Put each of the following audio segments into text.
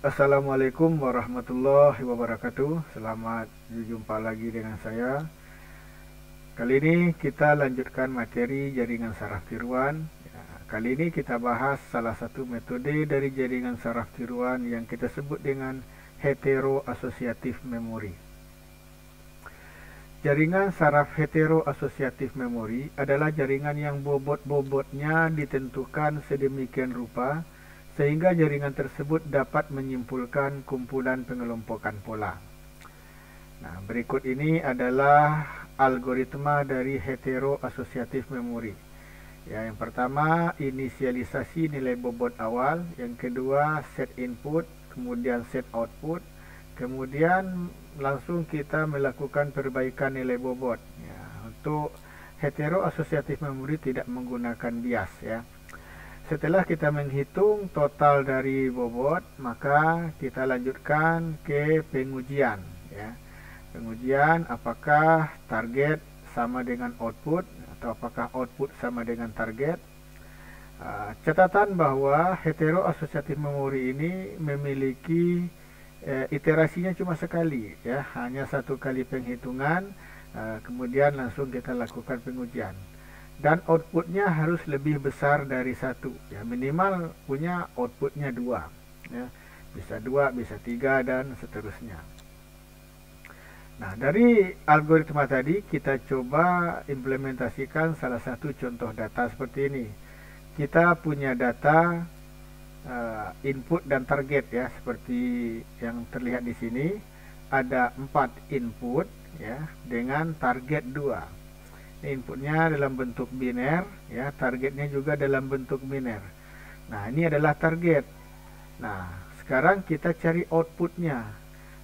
Assalamualaikum warahmatullahi wabarakatuh. Selamat berjumpa lagi dengan saya. Kali ini kita lanjutkan materi jaringan saraf tiruan. Kali ini kita bahas salah satu metode dari jaringan saraf tiruan yang kita sebut dengan heteroasosiatif memori. Jaringan saraf heteroasosiatif memori adalah jaringan yang bobot-bobotnya ditentukan sedemikian rupa sehingga jaringan tersebut dapat menyimpulkan kumpulan pengelompokan pola. Nah, berikut ini adalah algoritma dari heteroasosiatif memori. Ya, yang pertama, inisialisasi nilai bobot awal. Yang kedua, set input, kemudian set output. Kemudian langsung kita melakukan perbaikan nilai bobot. Ya, untuk heteroasosiatif memori tidak menggunakan bias, ya. Setelah kita menghitung total dari bobot, maka kita lanjutkan ke pengujian, ya. Pengujian apakah target sama dengan output atau apakah output sama dengan target. Catatan bahwa heteroasosiatif memori ini memiliki iterasinya cuma sekali, ya, hanya satu kali penghitungan, kemudian langsung kita lakukan pengujian. Dan outputnya harus lebih besar dari satu, ya, minimal punya outputnya 2, ya. Bisa 2, bisa 3, dan seterusnya. Nah, dari algoritma tadi kita coba implementasikan salah satu contoh data seperti ini. Kita punya data input dan target, ya, seperti yang terlihat di sini. Ada 4 input, ya, dengan target 2. Inputnya dalam bentuk biner, ya, targetnya juga dalam bentuk biner. Nah, ini adalah target. Nah, sekarang kita cari outputnya.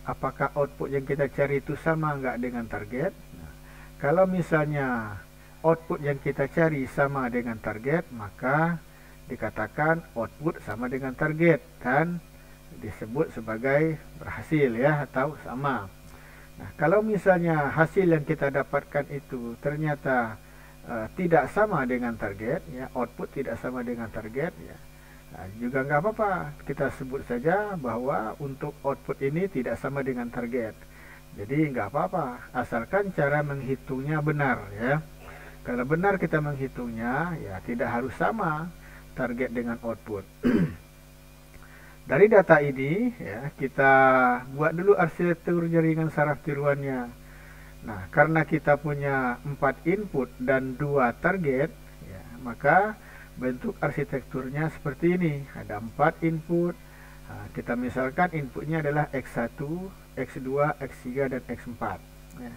Apakah output yang kita cari itu sama nggak dengan target? Nah, kalau misalnya output yang kita cari sama dengan target, maka dikatakan output sama dengan target dan disebut sebagai berhasil, ya, atau sama. Nah, kalau misalnya hasil yang kita dapatkan itu ternyata tidak sama dengan target, ya, output tidak sama dengan target, ya, juga nggak apa-apa. Kita sebut saja bahwa untuk output ini tidak sama dengan target. Jadi nggak apa-apa, asalkan cara menghitungnya benar, ya. Kalau benar kita menghitungnya, ya tidak harus sama target dengan output. Dari data ini, ya, kita buat dulu arsitektur jaringan saraf tiruannya. Nah, karena kita punya 4 input dan 2 target, ya, maka bentuk arsitekturnya seperti ini. Ada 4 input. Nah, kita misalkan inputnya adalah X1, X2, X3, dan X4. Ya.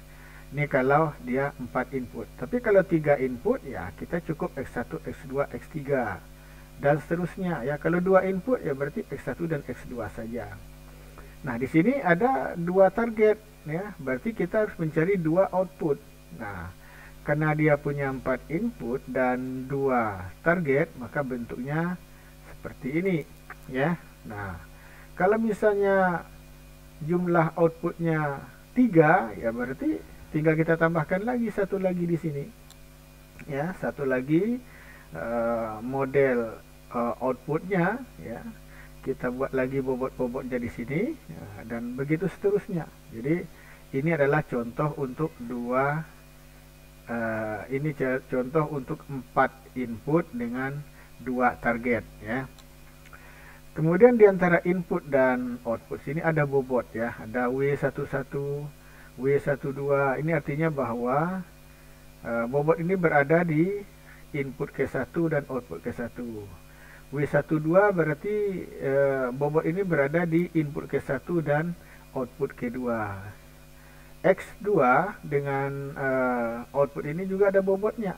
Ini kalau dia 4 input. Tapi kalau 3 input, ya kita cukup X1, X2, X3. Dan seterusnya, ya. Kalau 2 input, ya berarti X1 dan X2 saja. Nah, di sini ada 2 target, ya. Berarti kita harus mencari 2 output. Nah, karena dia punya 4 input dan 2 target, maka bentuknya seperti ini, ya. Nah, kalau misalnya jumlah outputnya 3, ya berarti tinggal kita tambahkan lagi satu lagi di sini, ya, satu lagi model outputnya, ya, kita buat lagi bobot-bobotnya di sini, ya, dan begitu seterusnya. Jadi ini adalah contoh untuk ini contoh untuk 4 input dengan 2 target, ya. Kemudian di antara input dan output sini ada bobot, ya, ada W11, W12. Ini artinya bahwa bobot ini berada di input K1 dan output K1. W12 berarti bobot ini berada di input K1 dan output K2. X2 dengan output ini juga ada bobotnya.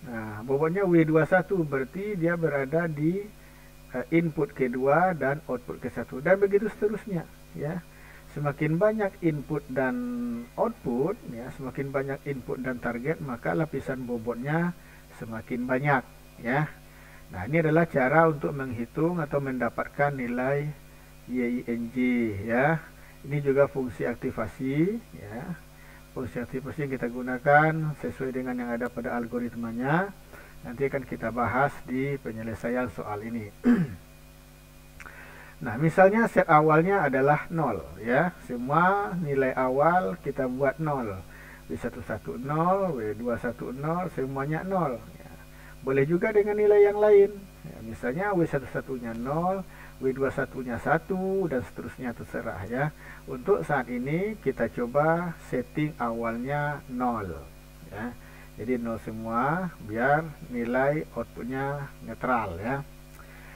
Nah, bobotnya W21 berarti dia berada di input K2 dan output K1, dan begitu seterusnya, ya. Semakin banyak input dan output, ya, semakin banyak input dan target, maka lapisan bobotnya semakin banyak, ya. Nah, ini adalah cara untuk menghitung atau mendapatkan nilai YINJ, ya. Ini juga fungsi aktivasi, ya. Fungsi aktivasi yang kita gunakan sesuai dengan yang ada pada algoritmanya. Nanti akan kita bahas di penyelesaian soal ini. Nah, misalnya set awalnya adalah 0 ya. Semua nilai awal kita buat 0. W110, W210 semuanya 0 ya. Boleh juga dengan nilai yang lain. Ya, misalnya W11-nya 0, W21-nya 1 dan seterusnya, terserah ya. Untuk saat ini kita coba setting awalnya 0 ya. Jadi 0 semua biar nilai outputnya netral ya.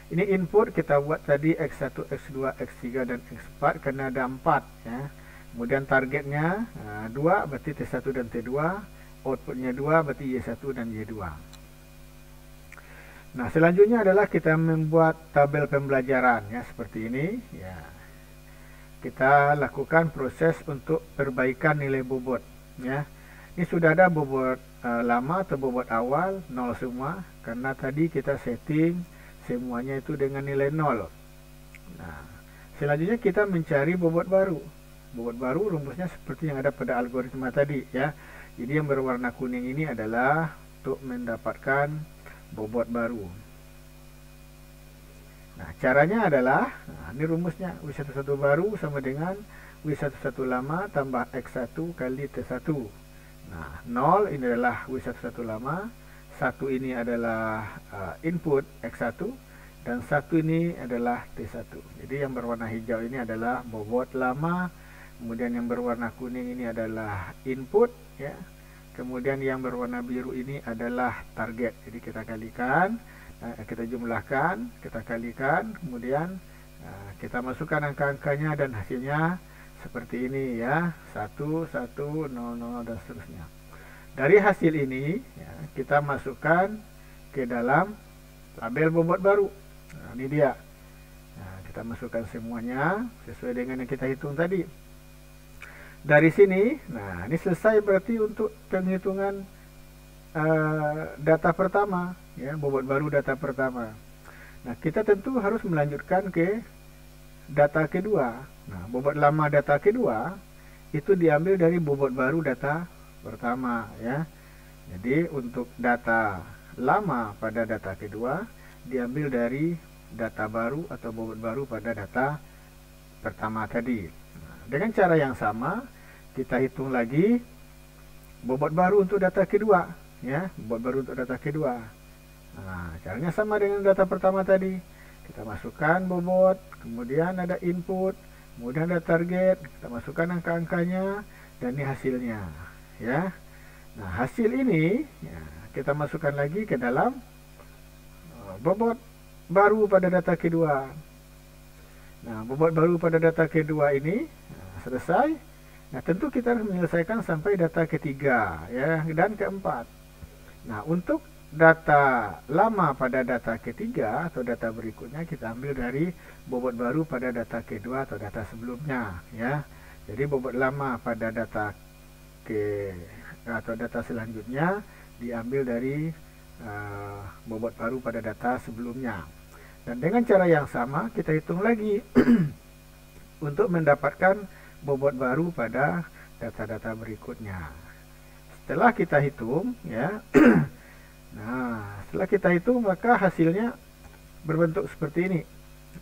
Ini input kita buat tadi X1, X2, X3 dan X4 karena ada 4 ya. Kemudian targetnya 2 berarti T1 dan T2, outputnya 2 berarti Y1 dan Y2. Nah, selanjutnya adalah kita membuat tabel pembelajaran ya, seperti ini ya. Kita lakukan proses untuk perbaikan nilai bobot ya. Ini sudah ada bobot lama atau bobot awal 0 semua karena tadi kita setting semuanya itu dengan nilai 0. Nah, selanjutnya kita mencari bobot baru. Bobot baru rumusnya seperti yang ada pada algoritma tadi ya. Jadi yang berwarna kuning ini adalah untuk mendapatkan bobot baru. Nah, caranya adalah, ini rumusnya, W11 baru sama dengan W11 lama tambah X1 kali T1. Nah, 0 ini adalah W11 lama, 1 ini adalah input X1 dan 1 ini adalah T1. Jadi yang berwarna hijau ini adalah bobot lama, kemudian yang berwarna kuning ini adalah input ya. Kemudian yang berwarna biru ini adalah target. Jadi kita kalikan, kita jumlahkan, kita kalikan, kemudian kita masukkan angka-angkanya dan hasilnya seperti ini ya. 1, 1, 0, 0 dan seterusnya. Dari hasil ini ya, kita masukkan ke dalam tabel bobot baru. Nah, ini dia. Nah, kita masukkan semuanya sesuai dengan yang kita hitung tadi. Dari sini, nah ini selesai berarti untuk penghitungan data pertama, ya, bobot baru data pertama. Nah, kita tentu harus melanjutkan ke data kedua. Nah, bobot lama data kedua itu diambil dari bobot baru data pertama ya. Jadi untuk data lama pada data kedua diambil dari data baru atau bobot baru pada data pertama tadi. Nah, dengan cara yang sama kita hitung lagi bobot baru untuk data kedua ya, bobot baru untuk data kedua. Nah, caranya sama dengan data pertama tadi. Kita masukkan bobot, kemudian ada input, kemudian ada target, kita masukkan angka-angkanya dan ini hasilnya. Ya, nah hasil ini ya, kita masukkan lagi ke dalam bobot baru pada data kedua. Nah, bobot baru pada data kedua ini selesai. Nah, tentu kita harus menyelesaikan sampai data ketiga ya dan keempat. Nah, untuk data lama pada data ketiga atau data berikutnya kita ambil dari bobot baru pada data kedua atau data sebelumnya ya. Jadi bobot lama pada data atau data selanjutnya diambil dari bobot baru pada data sebelumnya. Dan dengan cara yang sama kita hitung lagi untuk mendapatkan bobot baru pada data-data berikutnya. Setelah kita hitung ya, nah setelah kita hitung maka hasilnya berbentuk seperti ini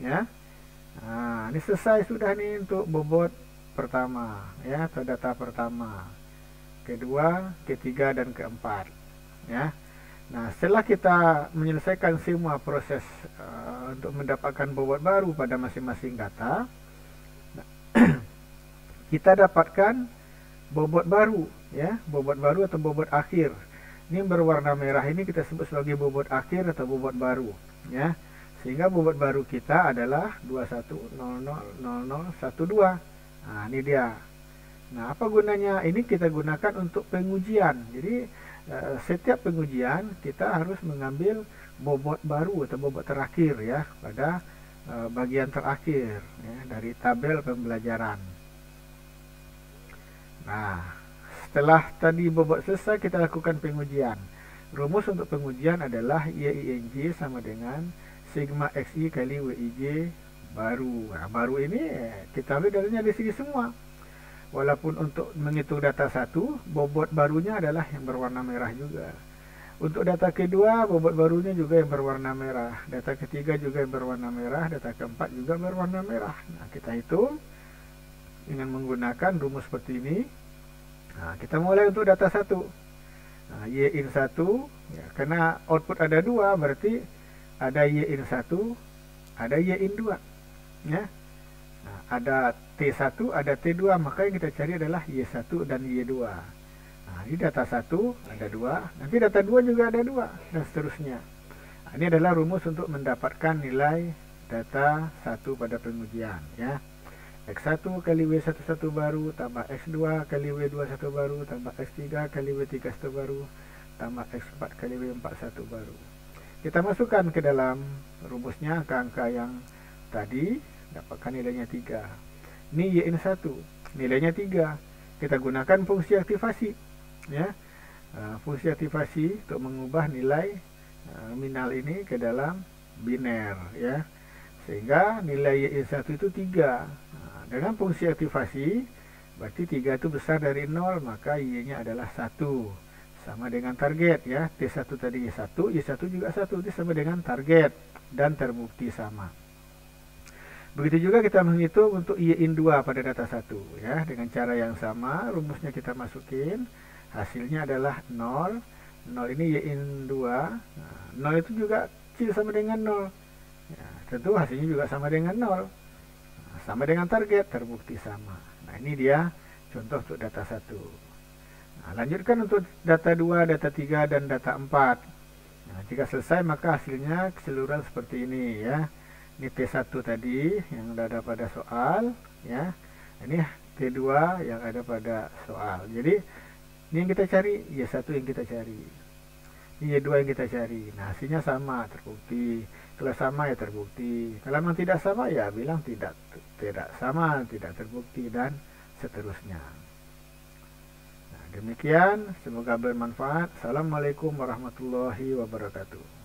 ya. Nah, ini selesai sudah nih untuk bobot pertama ya atau data pertama, kedua, ketiga dan keempat ya. Nah, setelah kita menyelesaikan semua proses untuk mendapatkan bobot baru pada masing-masing data, kita dapatkan bobot baru ya, bobot baru atau bobot akhir. Ini berwarna merah ini kita sebut sebagai bobot akhir atau bobot baru ya. Sehingga bobot baru kita adalah 21000012. Nah, ini dia. Nah, apa gunanya? Ini kita gunakan untuk pengujian. Jadi setiap pengujian kita harus mengambil bobot baru atau bobot terakhir ya pada bagian terakhir ya, dari tabel pembelajaran. Nah, setelah tadi bobot selesai kita lakukan pengujian. Rumus untuk pengujian adalah YINJ sama dengan sigma XI kali WIJ baru. Nah, baru ini kita ambil datanya di sini semua. Walaupun untuk menghitung data satu, bobot barunya adalah yang berwarna merah juga. Untuk data kedua, bobot barunya juga yang berwarna merah. Data ketiga juga yang berwarna merah. Data keempat juga berwarna merah. Nah, kita hitung dengan menggunakan rumus seperti ini. Nah, kita mulai untuk data 1. Nah, Y in 1, ya, karena output ada 2, berarti ada Y in 1, ada Y in 2. Ya. Nah, ada T1, ada T2, maka yang kita cari adalah Y1 dan Y2. Nah, ini data 1 ada 2, nanti data 2 juga ada 2, dan seterusnya. Nah, ini adalah rumus untuk mendapatkan nilai data 1 pada pengujian. Ya. X1 kali W11 baru tambah X2 kali W21 baru tambah X3 kali W31 baru tambah X4 kali W41 baru. Kita masukkan ke dalam rumusnya angka-angka yang tadi, dapatkan nilainya 3. Ini Yin 1, nilainya 3. Kita gunakan fungsi aktivasi. Ya. Fungsi aktivasi untuk mengubah nilai nominal ini ke dalam biner. Ya. Sehingga nilai Y1 itu 3. Dengan fungsi aktivasi, berarti 3 itu besar dari 0, maka Y-nya adalah 1. Sama dengan target, ya. T1 tadi Y1, Y1 juga 1, itu sama dengan target, dan terbukti sama. Begitu juga kita menghitung untuk Y-in 2 pada data 1, ya. Dengan cara yang sama, rumusnya kita masukin, hasilnya adalah 0. 0 ini Y-in 2, nah, 0 itu juga kecil sama dengan 0. Ya, tentu hasilnya juga sama dengan 0. Sama dengan target, terbukti sama. Nah, ini dia contoh untuk data 1. Nah, lanjutkan untuk data 2, data 3, dan data 4. Nah, jika selesai maka hasilnya keseluruhan seperti ini, ya. Ini T1 tadi yang ada pada soal, ya. Ini T2 yang ada pada soal. Jadi ini yang kita cari, Y1 yang kita cari. Ini Y2 yang kita cari. Nah, hasilnya sama, terbukti. Kalau sama ya terbukti. Kalau memang tidak sama ya bilang tidak sama, tidak terbukti, dan seterusnya. Nah, demikian, semoga bermanfaat. Assalamualaikum warahmatullahi wabarakatuh.